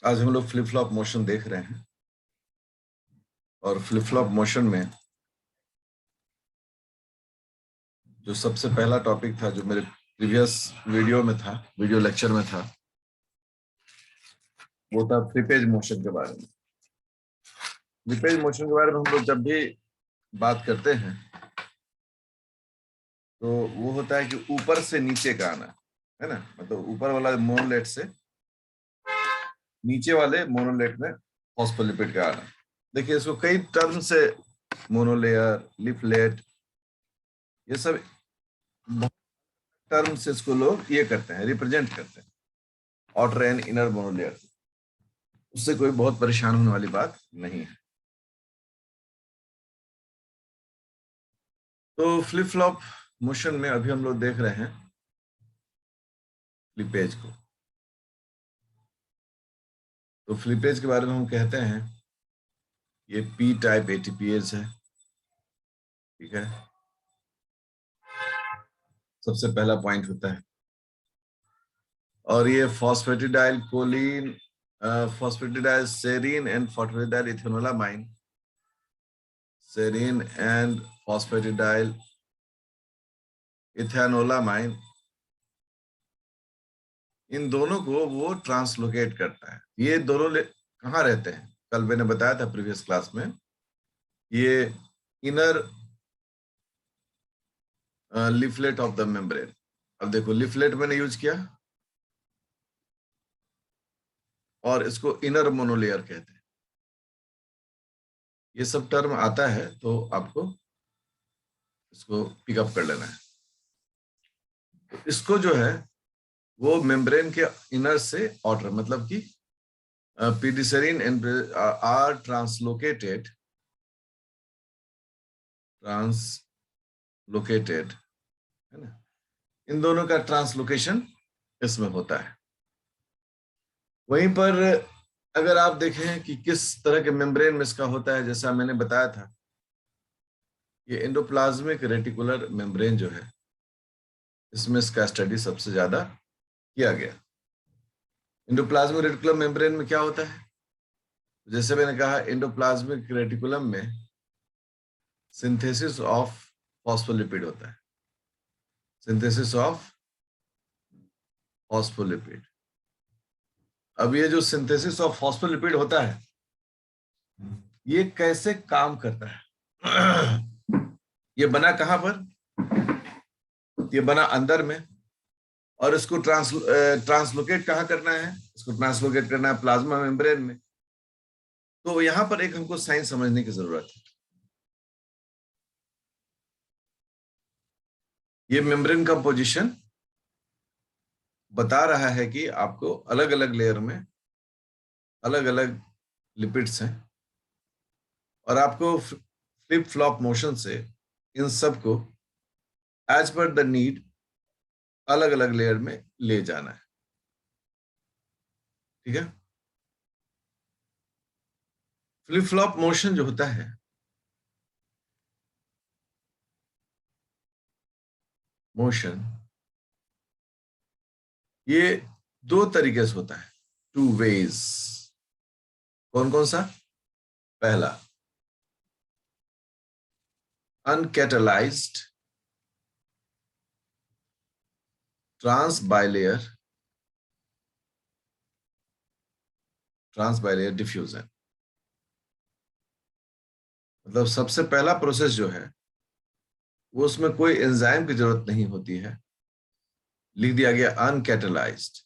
आज हम लोग फ्लिप फ्लॉप मोशन देख रहे हैं और फ्लिप फ्लॉप मोशन में जो सबसे पहला टॉपिक था जो मेरे प्रीवियस वीडियो लेक्चर में था, वो था फ्लिपेज मोशन के बारे में। फ्लिपेज मोशन के बारे में हम लोग जब भी बात करते हैं तो वो होता है कि ऊपर से नीचे का आना, है ना। मतलब ऊपर वाला मोनोलेट से नीचे वाले मोनोलेट में फॉस्फोलिपिड का आना। देखिए, इसको कई टर्म से, मोनोलेयर, लिपलेट, ये सब टर्म से इसको लोग ये करते हैं, रिप्रेजेंट करते हैं, आउटर एंड इनर मोनोलेयर। उससे कोई बहुत परेशान होने वाली बात नहीं है। तो फ्लिप फ्लॉप मोशन में अभी हम लोग देख रहे हैं फ्लिपेज को। तो फ्लिपेज के बारे में हम कहते हैं ये पी टाइप एटीपीएज है, ठीक है। सबसे पहला पॉइंट होता है। और ये phosphatidyl choline, phosphatidyl serine and phosphatidyl ethanolamine, serine and phosphatidyl ethanolamine, इन दोनों को वो ट्रांसलोकेट करता है। ये दोनों कहाँ रहते हैं? कल मैंने बताया था प्रीवियस क्लास में, ये inner leaflet of the membrane. अब देखो, लिफलेट मैंने यूज किया और इसको इनर मोनोलेयर कहते हैं। ये सब टर्म आता है तो आपको इसको पिकअप कर लेना है। तो इसको जो है वो मेम्ब्रेन के इनर से आउटर, मतलब कि पीडिसेरिन एंड आर ट्रांसलोकेटेड है ना। इन दोनों का ट्रांसलोकेशन इसमें होता है। वहीं पर अगर आप देखें कि किस तरह के मेम्ब्रेन में इसका होता है, जैसा मैंने बताया था, ये एंडोप्लाज्मिक रेटिकुलर मेम्ब्रेन जो है, इसमें इसका स्टडी सबसे ज्यादा किया गया। एंडोप्लाज्मिक रेटिकुलर मेम्ब्रेन में क्या होता है? जैसे मैंने कहा, एंडोप्लाज्मिक रेटिकुलम में सिंथेसिस ऑफ फॉस्फोलिपिड होता है, सिंथेसिस ऑफ फॉस्फोलिपिड। अब ये जो सिंथेसिस ऑफ फॉस्फोलिपिड होता है, ये कैसे काम करता है? ये बना कहां पर? ये बना अंदर में। और इसको ट्रांसलोकेट कहाँ करना है? इसको ट्रांसलोकेट करना है प्लाज्मा मेम्ब्रेन में। तो यहां पर एक हमको साइंस समझने की जरूरत है। ये मेम्ब्रेन का पोजीशन बता रहा है कि आपको अलग अलग लेयर में अलग अलग लिपिड्स हैं, और आपको फ्लिप फ्लॉप मोशन से इन सबको एज पर द नीड अलग अलग लेयर में ले जाना है, ठीक है। फ्लिप फ्लॉप मोशन जो होता है, मोशन, ये दो तरीके से होता है, टू वेज। कौन कौन सा? पहला, अनकैटलाइज्ड ट्रांसबाइलेयर डिफ्यूजन। मतलब सबसे पहला प्रोसेस जो है वो, उसमें कोई एंजाइम की जरूरत नहीं होती है, लिख दिया गया अनकैटलाइज्ड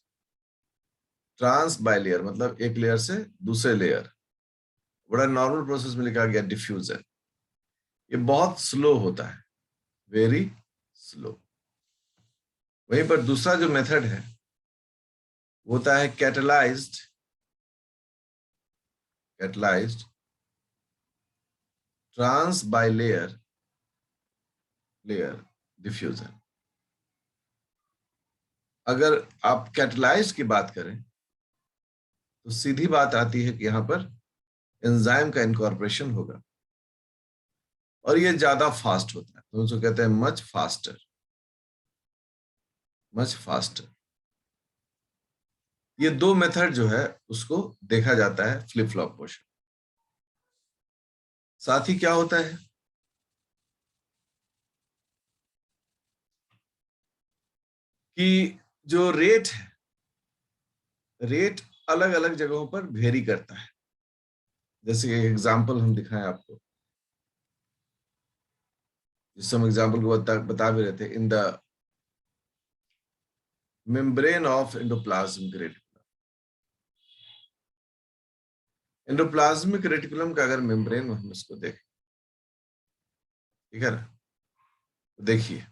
ट्रांसबाइलेयर, मतलब एक लेयर से दूसरे लेयर। बड़ा नॉर्मल प्रोसेस में लिखा गया डिफ्यूजन। ये बहुत स्लो होता है, वेरी स्लो। वहीं पर दूसरा जो मेथड है वो होता है कैटलाइज्ड ट्रांसबाइलेयर डिफ्यूजन। अगर आप कैटलाइज की बात करें तो सीधी बात आती है कि यहां पर एंजाइम का इनकॉर्पोरेशन होगा, और ये ज्यादा फास्ट होता है, तो उसको कहते हैं मच फास्टर, मच फास्टर। ये दो मेथड जो है उसको देखा जाता है फ्लिप फ्लॉप मोशन। साथ ही क्या होता है कि जो रेट है, रेट अलग अलग जगहों पर वेरी करता है। जैसे एक एग्जांपल हम दिखाएं आपको, जिससे हम एग्जांपल को बता भी रहे थे। In the membrane of endoplasmic reticulum, endoplasmic reticulum का अगर मेम्ब्रेन हम इसको देखें, ठीक है ना, तो देखिए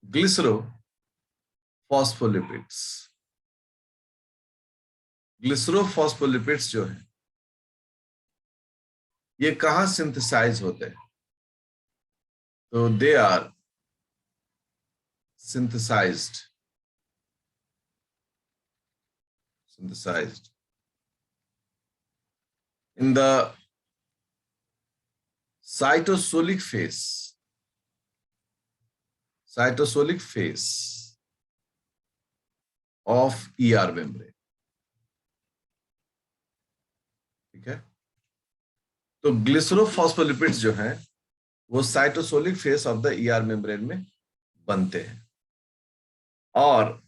ग्लिसरो फॉस्फोलिपिड्स, ग्लिसरोफॉस्फोलिपिड्स जो है ये कहाँ सिंथेसाइज होते हैं? तो they are synthesized synthesized in the cytosolic phase, cytosolic phase of ER membrane। ठीक है, तो ग्लिसरोफॉस्फोलिपिड्स जो हैं वो cytosolic face of the ER membrane में बनते हैं, और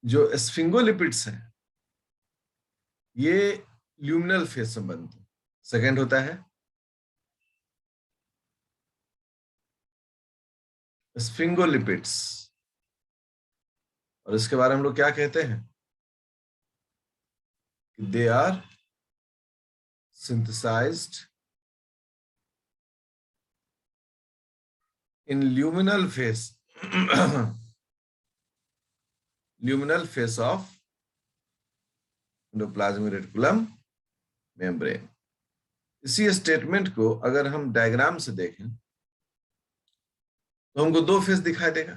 जो स्फिंगोलिपिड्स हैं ये ल्यूमिनल फेस में बनते हैं। सेकेंड होता है स्फिंगोलिपिड्स, और इसके बारे में हम लोग क्या कहते हैं? They are synthesized in luminal phase luminal phase of endoplasmic reticulum membrane. इसी स्टेटमेंट को अगर हम डायग्राम से देखें तो हमको दो फेस दिखाई देगा।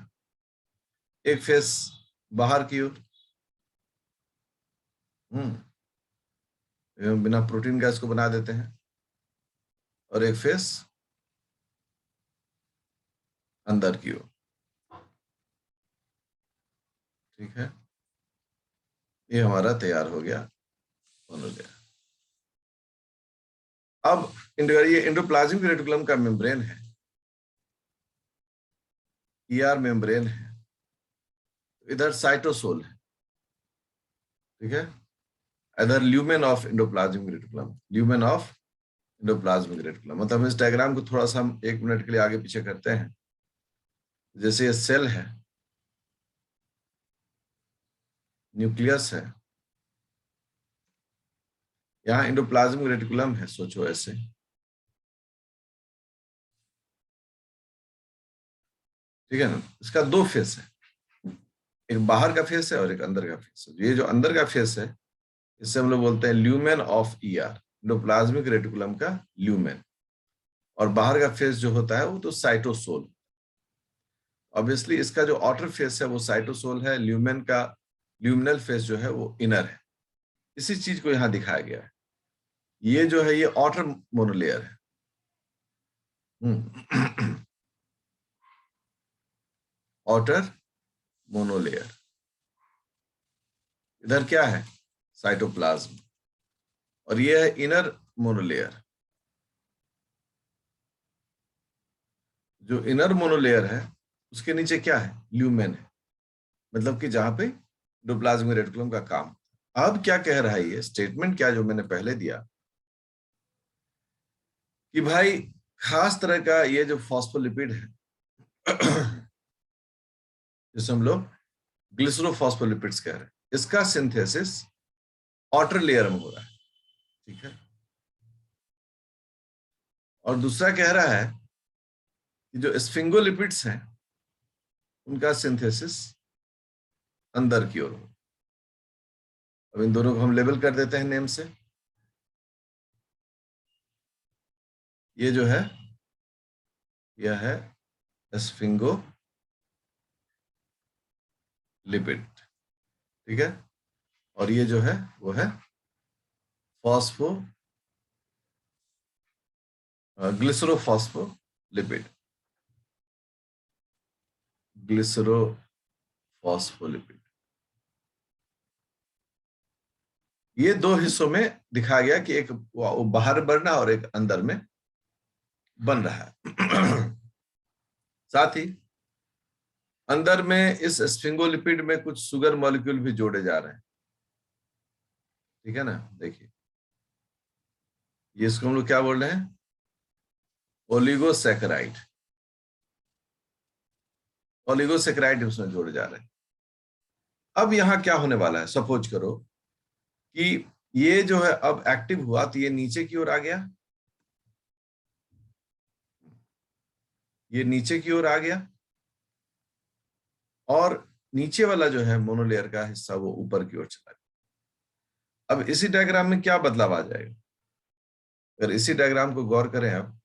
एक फेस बाहर की ओर, बिना प्रोटीन गैस को बना देते हैं, और एक फेस अंदर की ओर। ठीक है, ये हमारा तैयार हो गया, बन हो गया। अब ये एंडोप्लाज्मिक रेटिकुलम का मेम्ब्रेन है, ईआर मेम्ब्रेन है, इधर साइटोसोल है। ठीक है, इधर lumen of endoplasmic reticulum, lumen of endoplasmic reticulum. मतलब इस डायग्राम को थोड़ा सा हम 1 मिनट के लिए आगे पीछे करते हैं। जैसे ये सेल है, न्यूक्लियस है, यहाँ एंडोप्लाज्मिक रेटिकुलम है, सोचो ऐसे। ठीक है ना, इसका दो फेस है, एक बाहर का फेस है और एक अंदर का फेस है। ये जो अंदर का फेस है इससे हम लोग बोलते हैं lumen of ER, endoplasmic reticulum का ल्यूमेन। और बाहर का फेस जो होता है वो तो साइटोसोल। ऑब्वियसली इसका जो आउटर फेस है वो साइटोसोल है, ल्यूमेन का ल्यूमिनल फेस जो है वो इनर है। इसी चीज को यहाँ दिखाया गया है। ये जो है ये आउटर मोनोलेयर है। आउटर मोनोलेयर, इधर क्या है? साइटोप्लाज्म। और ये है इनर मोनोलेयर। जो इनर मोनोलेयर है उसके नीचे क्या है? ल्यूमेन है, मतलब कि जहां पे एंडोप्लाज्मिक रेटिकुलम का काम। अब क्या कह रहा है ये स्टेटमेंट, क्या जो मैंने पहले दिया कि भाई खास तरह का ये जो फॉस्फोलिपिड है जिसे हम लोग ग्लिसरोफॉस्फोलिपिड्स कह रहे हैं, इसका सिंथेसिस आउटर लेयर में हो रहा है। ठीक है, और दूसरा कह रहा है कि जो स्फिंगोलिपिड्स हैं उनका सिंथेसिस अंदर की ओर हो। अब इन दोनों को हम लेबल कर देते हैं नेम से। ये जो है यह है स्फिंगो लिपिड। ठीक है, और ये जो है वो है फॉस्फो ग्लिसरोफॉस्फोलिपिड, ग्लिसरोफॉस्फोलिपिड। फॉस्फोलिपिड। ये दो हिस्सों में दिखाया गया कि एक बाहर बढ़ना और एक अंदर में बन रहा है। साथ ही अंदर में इस स्फिंगोलिपिड में कुछ शुगर मॉलिक्यूल भी जोड़े जा रहे हैं, ठीक है ना। देखिए ये इसको हम लोग क्या बोल रहे हैं, ओलिगोसैकेराइड। ओलिगोसैकेराइड उसमें जोड़े जा रहे हैं। अब यहां क्या होने वाला है, सपोज करो कि ये जो है अब एक्टिव हुआ तो ये नीचे की ओर आ गया, ये नीचे की ओर आ गया, और नीचे वाला जो है मोनोलेयर का हिस्सा वो ऊपर की ओर चला गया। अब इसी डायग्राम में क्या बदलाव आ जाएगा, अगर इसी डायग्राम को गौर करें आप,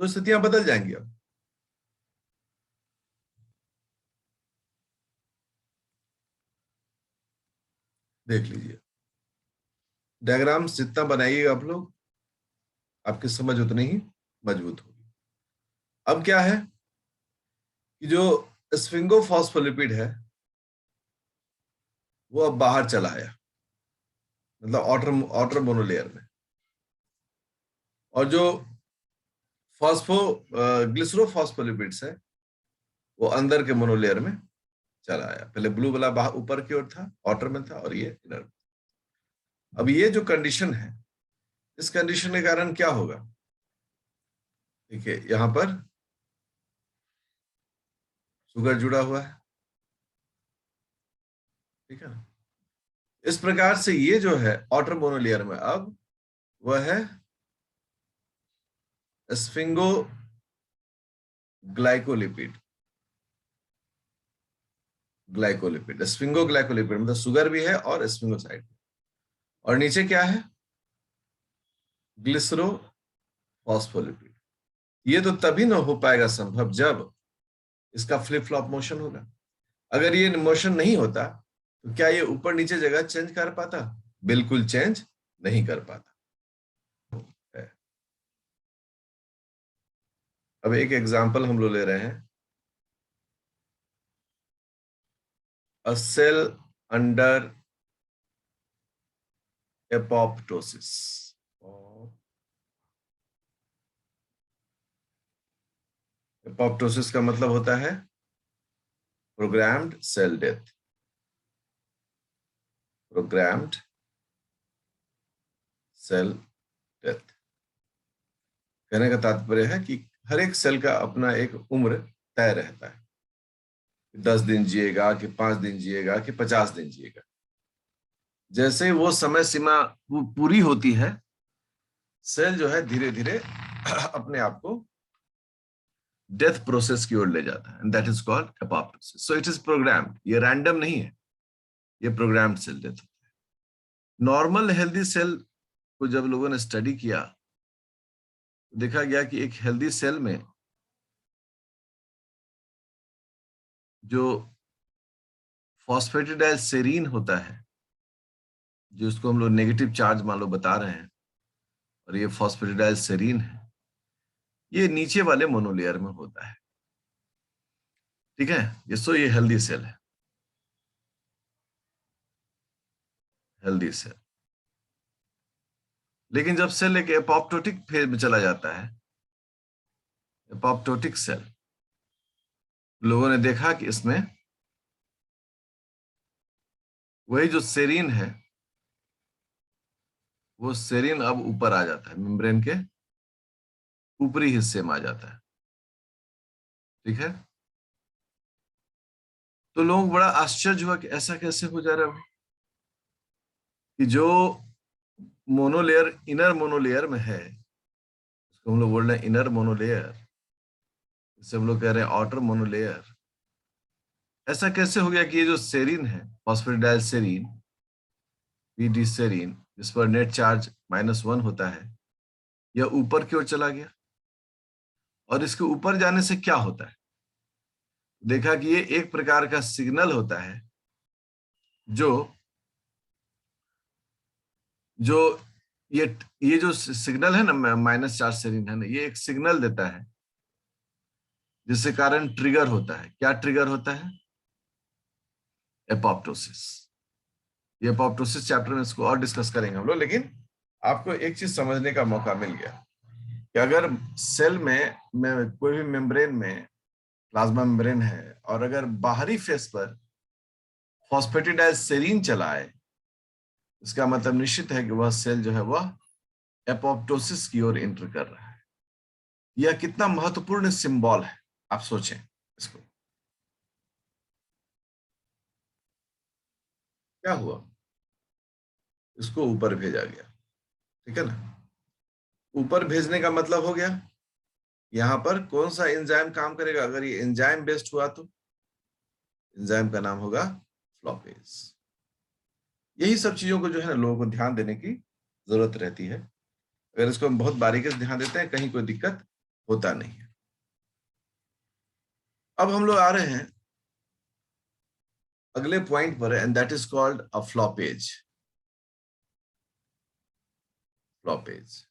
तो स्थितियां बदल जाएंगी। अब देख लीजिए, डायग्राम जितना बनाइएगा आप लोग, आपकी समझ उतनी ही मजबूत होगी। अब क्या है कि जो स्फिंगोफॉस्फोलिपिड है वो अब बाहर चला आया, मतलब आउटर मोनोलेयर में, और जो फॉस्फो ग्लिसरोफॉस्फोलिपिड्स है वो अंदर के मोनोलेयर में चला आया। पहले ब्लू वाला बाहर ऊपर की ओर था, आउटर में था, और ये इनर। अब ये जो कंडीशन है, इस कंडीशन के कारण क्या होगा, देखिए यहां पर शुगर जुड़ा हुआ है, ठीक है ना। इस प्रकार से ये जो है आउटर मोनोलेयर में अब वह है sphingo glycolipid. Glycolipid, sphingo glycolipid मतलब शुगर भी है और स्फिंगोसाइड भी। और नीचे क्या है, ग्लिसरो फॉस्फोलिपिड। ये तो तभी ना हो पाएगा संभव जब इसका फ्लिप फ्लॉप मोशन होगा। अगर ये मोशन नहीं होता तो क्या ये ऊपर नीचे जगह चेंज कर पाता, बिल्कुल चेंज नहीं कर पाता। अब एक एग्जांपल हम लोग ले रहे हैं, a cell under apoptosis. Apoptosis का मतलब होता है programmed cell death. Programmed cell death कहने का तात्पर्य है कि हर एक सेल का अपना एक उम्र तय रहता है, 10 दिन जिएगा कि 5 दिन जिएगा कि 50 दिन जिएगा। जैसे वो समय सीमा पूरी होती है, सेल जो है धीरे धीरे अपने आप को डेथ प्रोसेस की ओर ले जाता है, that is called apoptosis. So it is programmed, ये रैंडम नहीं है, ये प्रोग्राम्ड सेल डेथ होता है। नॉर्मल हेल्दी सेल को जब लोगों ने स्टडी किया, देखा गया कि एक हेल्दी सेल में जो फॉस्फेटिडाइल सेरीन होता है, जो उसको हम लोग नेगेटिव चार्ज मान लो बता रहे हैं, और ये फॉस्फेटिडाइल सेरीन है, ये नीचे वाले मोनोलेयर में होता है, ठीक है। ये हेल्दी सेल है, हेल्दी सेल। लेकिन जब सेल एक एपोप्टोटिक फेज में चला जाता है, एपोप्टोटिक सेल, लोगों ने देखा कि इसमें वही जो सेरीन है, वो सेरीन अब ऊपर आ जाता है, मेम्ब्रेन के ऊपरी हिस्से में आ जाता है, ठीक है। तो लोगों को बड़ा आश्चर्य हुआ कि ऐसा कैसे हो जा रहा है कि जो मोनोलेयर इनर मोनोलेयर में है, उसको हम लोग बोल रहे हैं इनर मोनोलेयर, इसे हम लोग कह रहे हैं आउटर मोनोलेयर। ऐसा कैसे हो गया कि ये जो सेरीन है, फॉस्फेटिडाइल सेरीन, पीडी सेरीन, जिस पर नेट चार्ज -1 होता है, यह ऊपर की ओर चला गया। और इसके ऊपर जाने से क्या होता है, देखा कि ये एक प्रकार का सिग्नल होता है जो जो ये जो सिग्नल है ना, माइनस चार्ज सेरीन है ना, ये एक सिग्नल देता है जिसके कारण ट्रिगर होता है। क्या ट्रिगर होता है? एपोप्टोसिस। ये एपोप्टोसिस चैप्टर में इसको और डिस्कस करेंगे हम लोग, लेकिन आपको एक चीज समझने का मौका मिल गया कि अगर सेल में कोई भी मेम्ब्रेन में प्लाज्मा मेम्ब्रेन है और अगर बाहरी फेस पर फॉस्फेटिडाइल सेरीन चला है, इसका मतलब निश्चित है कि वह सेल जो है वह एपोप्टोसिस की ओर एंटर कर रहा है। यह कितना महत्वपूर्ण सिंबल है, आप सोचें इसको। क्या हुआ? इसको ऊपर भेजा गया, ठीक है ना। ऊपर भेजने का मतलब हो गया यहां पर कौन सा एंजाइम काम करेगा? अगर ये एंजाइम बेस्ड हुआ तो एंजाइम का नाम होगा फ्लॉपेज। यही सब चीजों को जो है ना लोगों को ध्यान देने की जरूरत रहती है। अगर इसको हम बहुत बारीकी से ध्यान देते हैं, कहीं कोई दिक्कत होता नहीं है। अब हम लोग आ रहे हैं अगले पॉइंट पर, and that is called a floppase. Floppase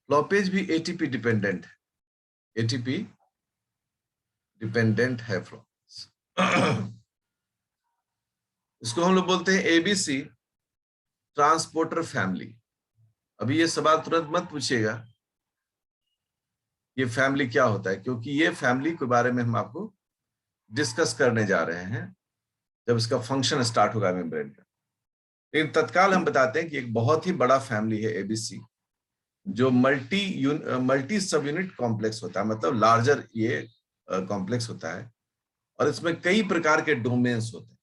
floppase भी एटीपी डिपेंडेंट है। एटीपी डिपेंडेंट है फ्लॉपेज। इसको हम लोग बोलते हैं एबीसी ट्रांसपोर्टर फैमिली। अभी ये सवाल तुरंत मत पूछिएगा ये फैमिली क्या होता है, क्योंकि ये फैमिली के बारे में हम आपको डिस्कस करने जा रहे हैं जब इसका फंक्शन स्टार्ट होगा मेम्ब्रेन का। लेकिन तत्काल हम बताते हैं कि एक बहुत ही बड़ा फैमिली है एबीसी, जो मल्टी सब यूनिट कॉम्प्लेक्स होता है, मतलब लार्जर ये कॉम्प्लेक्स होता है, और इसमें कई प्रकार के डोमेन्स होते हैं।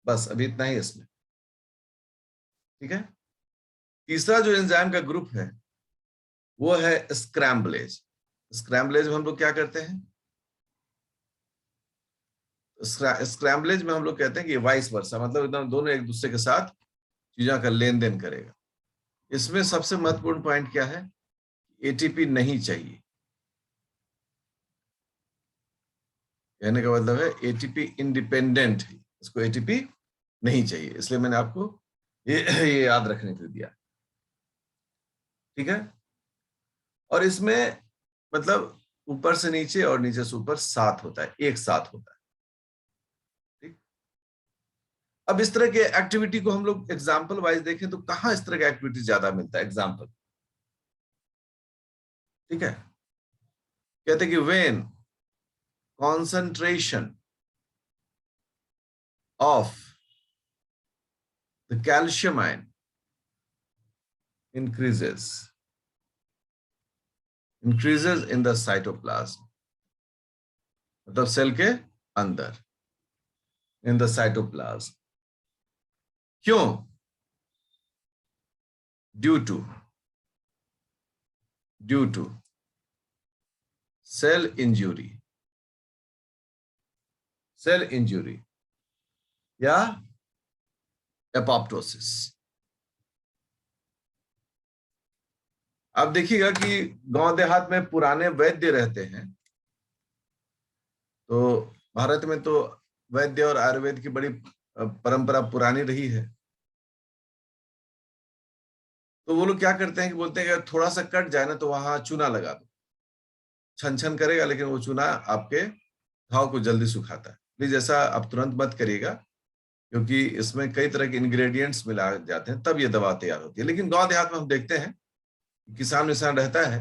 बस अभी इतना ही इसमें, ठीक है। तीसरा जो एंजाइम का ग्रुप है वो है स्क्रैम्बलेज। स्क्रैम्बलेज में हम लोग क्या करते हैं? स्क्रैम्बलेज में हम लोग कहते हैं कि वाइस वर्सा, मतलब एकदम दोनों एक दूसरे के साथ चीजों का लेन देन करेगा। इसमें सबसे महत्वपूर्ण पॉइंट क्या है? एटीपी नहीं चाहिए। कहने का मतलब है एटीपी इंडिपेंडेंट है, इसको एटीपी नहीं चाहिए, इसलिए मैंने आपको ये याद रखने के लिए दिया, ठीक है। और इसमें मतलब ऊपर से नीचे और नीचे से ऊपर साथ होता है, एक साथ होता है, ठीक। अब इस तरह के एक्टिविटी को हम लोग एग्जाम्पल वाइज देखें तो कहां इस तरह का एक्टिविटी ज्यादा मिलता है? एग्जाम्पल, ठीक है। कहते कि when concentration of the calcium ion increases in the cytoplasm, मतलब सेल के अंदर, in the cytoplasm। क्यों? due to cell injury या एपोप्टोसिस। आप देखिएगा कि गांव देहात में पुराने वैद्य रहते हैं, तो भारत में तो वैद्य और आयुर्वेद की बड़ी परंपरा पुरानी रही है। तो वो लोग क्या करते हैं कि बोलते हैं कि थोड़ा सा कट जाए ना तो वहां चूना लगा दो, छन छन करेगा, लेकिन वो चूना आपके घाव को जल्दी सुखाता है। प्लीज ऐसा आप तुरंत मत करिएगा, क्योंकि इसमें कई तरह के इंग्रेडिएंट्स मिला जाते हैं तब ये दवा तैयार होती है। लेकिन गांव देहात में हम देखते हैं किसान विसान रहता है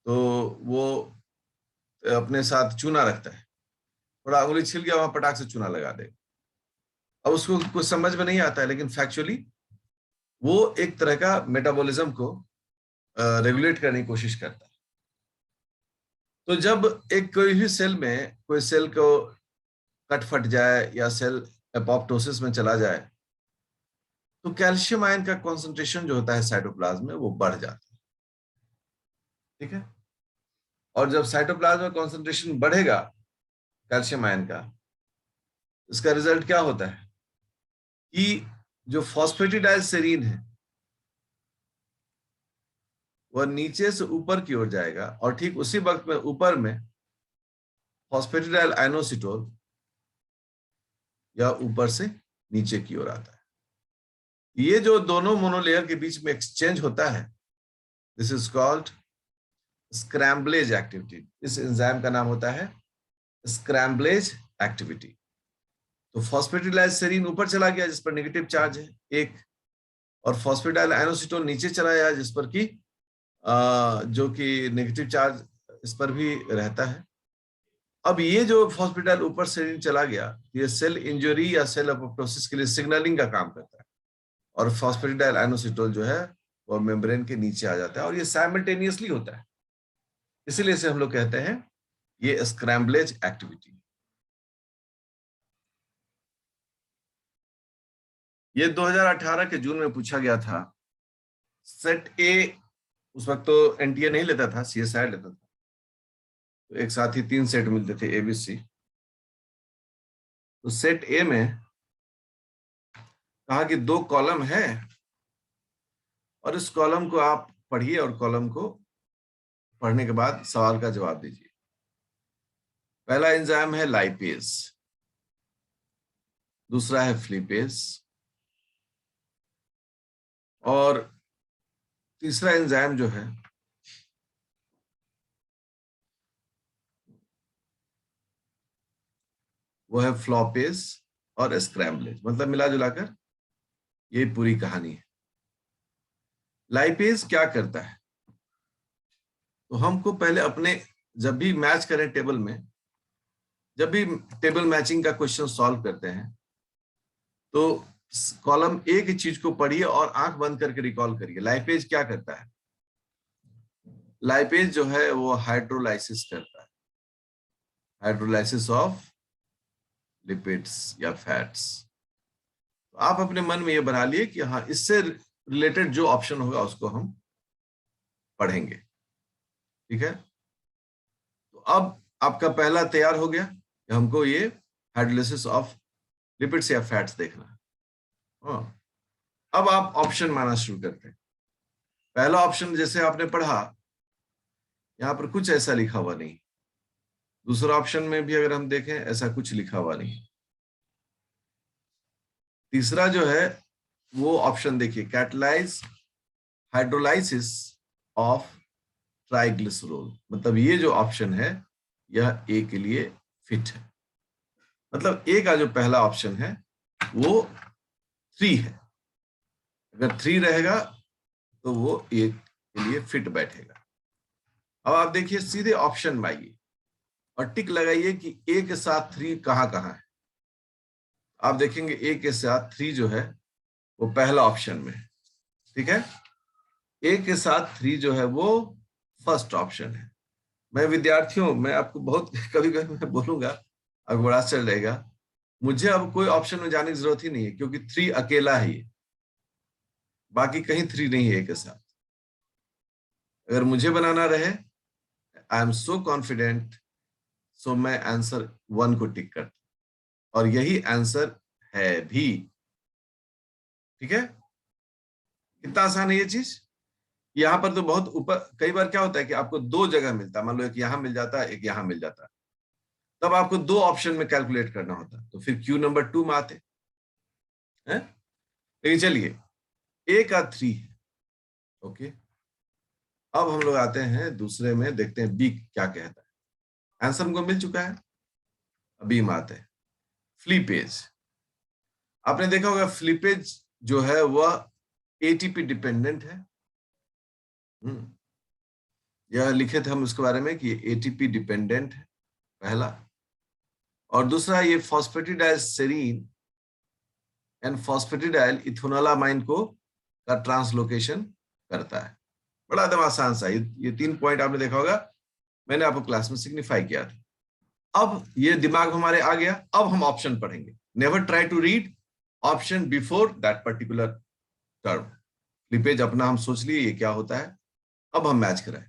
तो वो अपने साथ चूना रखता है, थोड़ा उंगली छिल गया वहां पटाख से चूना लगा दे। अब उसको कुछ समझ में नहीं आता है, लेकिन फैक्चुअली वो एक तरह का मेटाबॉलिज्म को रेगुलेट करने की कोशिश करता है। तो जब एक कोई भी सेल में कोई सेल को कट फट जाए या सेल एपोप्टोसिस में चला जाए तो कैल्शियम आयन का कॉन्सेंट्रेशन जो होता है साइटोप्लाज्म में वो बढ़ जाता है, ठीक है। और जब साइटोप्लाज्म में कॉन्सेंट्रेशन बढ़ेगा कैल्शियम आयन का, इसका रिजल्ट क्या होता है कि जो फॉस्फेटिडाइल सेरीन है वह नीचे से ऊपर की ओर जाएगा, और ठीक उसी वक्त में ऊपर में फॉस्फेटिडाइल आइनोसिटोन या ऊपर से नीचे की ओर आता है। ये जो दोनों मोनोलेयर के बीच में एक्सचेंज होता है, दिस इज कॉल्ड स्क्रैम्बलेज एक्टिविटी। इस एंजाइम का नाम होता है स्क्रैम्बलेज एक्टिविटी। तो फॉस्फेटिडाइल सेरीन ऊपर चला गया जिस पर नेगेटिव चार्ज है एक, और फॉस्फेटाइल आइनोसिटोन नीचे चला गया जिस पर कि जो कि नेगेटिव चार्ज इस पर भी रहता है। अब ये जो फॉस्फेटाइल ऊपर सेरीन चला गया, ये सेल इंजरी या सेल अपोप्टोसिस के लिए सिग्नलिंग का काम करता है, और फॉस्फेटाइल आइनोसिटोन जो है वो मेम्ब्रेन के नीचे आ जाता है, और ये साइमल्टेनियसली होता है। इसीलिए इसे हम लोग कहते हैं ये स्क्रैम्बलेज एक्टिविटी। ये 2018 के जून में पूछा गया था। सेट ए, उस वक्त तो एनटीए नहीं लेता था, सीएसआई लेता था, तो एक साथ ही 3 सेट मिलते थे एबीसी। तो सेट ए में कहा कि 2 कॉलम है और इस कॉलम को आप पढ़िए और कॉलम को पढ़ने के बाद सवाल का जवाब दीजिए। पहला एंजाइम है लाइपेज, दूसरा है फ्लीपेज, और तीसरा एंजाइम जो है वो है फ्लॉपेज और स्क्रैम्बलेज। मतलब मिला जुलाकर ये पूरी कहानी है। लाइपेज क्या करता है, तो हमको पहले अपने, जब भी मैच करें टेबल में, जब भी टेबल मैचिंग का क्वेश्चन सॉल्व करते हैं, तो कॉलम ए की चीज को पढ़िए और आंख बंद करके रिकॉल करिए। लाइपेज क्या करता है? लाइपेज जो है वो हाइड्रोलाइसिस करता है, हाइड्रोलाइसिस ऑफ लिपिड्स या फैट्स। तो आप अपने मन में ये बना लिए कि हाँ, इससे रिलेटेड जो ऑप्शन होगा उसको हम पढ़ेंगे। ठीक है, तो अब आपका पहला तैयार हो गया कि हमको ये हाइड्रोलाइसिस ऑफ लिपिड्स या फैट्स देखना है। हाँ, अब आप ऑप्शन माना शुरू करते हैं। पहला ऑप्शन जैसे आपने पढ़ा, यहां पर कुछ ऐसा लिखा हुआ नहीं। दूसरा ऑप्शन में भी अगर हम देखें, ऐसा कुछ लिखा हुआ नहीं। तीसरा जो है वो ऑप्शन देखिए, कैटलाइज हाइड्रोलाइसिस ऑफ ट्राइग्लिसरॉल। मतलब ये जो ऑप्शन है यह ए के लिए फिट है। मतलब ए का जो पहला ऑप्शन है वो 3 है। अगर 3 रहेगा तो वो ए के लिए फिट बैठेगा। अब आप देखिए, सीधे ऑप्शन में आइए और टिक लगाइए कि ए के साथ 3 कहां कहां है। आप देखेंगे ए के साथ 3 जो है वो पहला ऑप्शन में है। ठीक है, ए के साथ 3 जो है वो फर्स्ट ऑप्शन है। मैं विद्यार्थियों, मैं आपको बहुत कभी कभी मैं बोलूंगा, अब बड़ा आश्चर्य रहेगा, मुझे अब कोई ऑप्शन में जाने की जरूरत ही नहीं है, क्योंकि 3 अकेला ही है, बाकी कहीं 3 नहीं है ए के साथ। अगर मुझे बनाना रहे, आई एम सो कॉन्फिडेंट, सो मैं आंसर 1 को टिक करता, और यही आंसर है भी। ठीक है, कितना आसान है ये चीज। यहाँ पर तो बहुत ऊपर, कई बार क्या होता है कि आपको 2 जगह मिलता है, मान लो एक यहाँ मिल जाता है, एक यहाँ मिल जाता है, तब आपको 2 ऑप्शन में कैलकुलेट करना होता है, तो फिर क्यू नंबर 2 में आते हैं। लेकिन चलिए, ए का 3 है। ओके, अब हम लोग आते हैं दूसरे में, देखते हैं बी क्या कहता है। आंसर हमको मिल चुका है, अभी हम आते हैं फ्लीपेज। आपने देखा होगा फ्लीपेज जो है वह एटीपी डिपेंडेंट है। यह लिखे थे हम उसके बारे में कि एटीपी डिपेंडेंट है, पहला। और दूसरा, ये फॉस्फेटिडाइल सेरीन एंड फॉस्फेटिडाइल इथोनोलामाइन को का ट्रांसलोकेशन करता है। बड़ा एकदम आसान सा, ये 3 पॉइंट आपने देखा होगा, मैंने आपको क्लास में सिग्निफाई किया था। अब ये दिमाग हमारे आ गया, अब हम ऑप्शन पढ़ेंगे। Never try to read option before that particular term. फ्लिपेज अपना हम सोच लिए ये क्या होता है, अब हम मैच कराएं।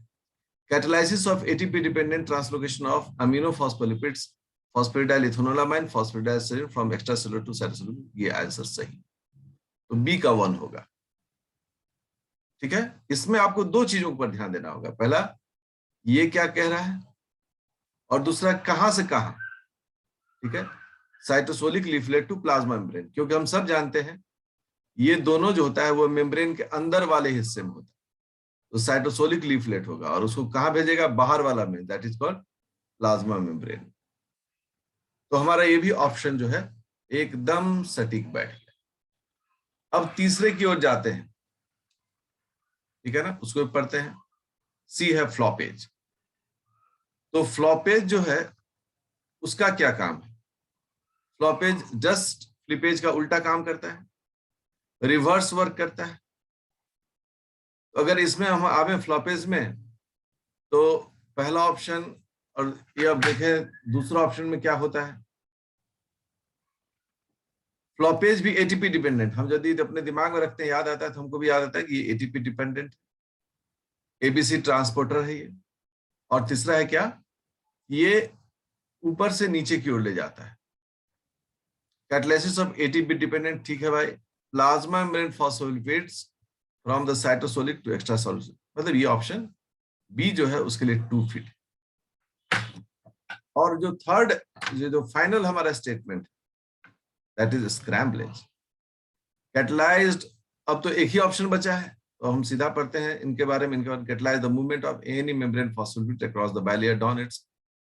Catalysis of ATP dependent translocation of amino phospholipids phosphatidyl ethanolamine phosphatidyl serine from extracellular to cytocellular, ये आंसर सही। तो बी का 1 होगा। ठीक है, इसमें आपको 2 चीजों पर ध्यान देना होगा। पहला, ये क्या कह रहा है, और दूसरा कहां से कहां। ठीक है, cytosolic leaflet to plasma membrane, क्योंकि हम सब जानते हैं ये दोनों जो होता है वो मेम्ब्रेन के अंदर वाले हिस्से में होता है, तो साइटोसोलिक लीफलेट होगा और उसको कहां भेजेगा, बाहर वाला में, that is called plasma membrane. तो हमारा ये भी ऑप्शन जो है एकदम सटीक बैठ गया। अब तीसरे की ओर जाते हैं, ठीक है ना, उसको पढ़ते हैं। सी है फ्लॉपेज। तो फ्लॉपेज जो है उसका क्या काम है? फ्लॉपेज जस्ट फ्लिपेज का उल्टा काम करता है, रिवर्स वर्क करता है। तो अगर इसमें हम आवे फ्लॉपेज में, तो पहला ऑप्शन, और ये अब देखें दूसरा ऑप्शन में क्या होता है। फ्लॉपेज भी एटीपी डिपेंडेंट, हम यदि अपने दिमाग में रखते हैं, याद आता है तो हमको भी याद आता है कि ये एटीपी डिपेंडेंट एबीसी ट्रांसपोर्टर है ये। और तीसरा है क्या, ये ऊपर से नीचे की ओर ले जाता है। कैटालिसिस ऑफ एटीपी डिपेंडेंट, ठीक है भाई। Plasma membrane phospholipids from the cytosolic to extrasolic, मतलब ये ऑप्शन बी जो है उसके लिए 2 फीट। और जो थर्ड, जो फाइनल हमारा स्टेटमेंट, दैट इज स्क्रैम्बलेज कैटलाइज्ड। अब तो एक ही ऑप्शन बचा है, तो हम सीधा पढ़ते हैं इनके बारे में। इनके बाद catalyse the movement of any membrane phospholipid across the bilayer on its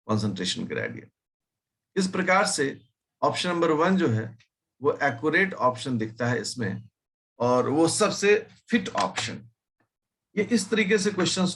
concentration gradient. इस प्रकार से ऑप्शन नंबर 1 जो है वो एक्यूरेट ऑप्शन दिखता है इसमें, और वो सबसे फिट ऑप्शन। ये इस तरीके से क्वेश्चंस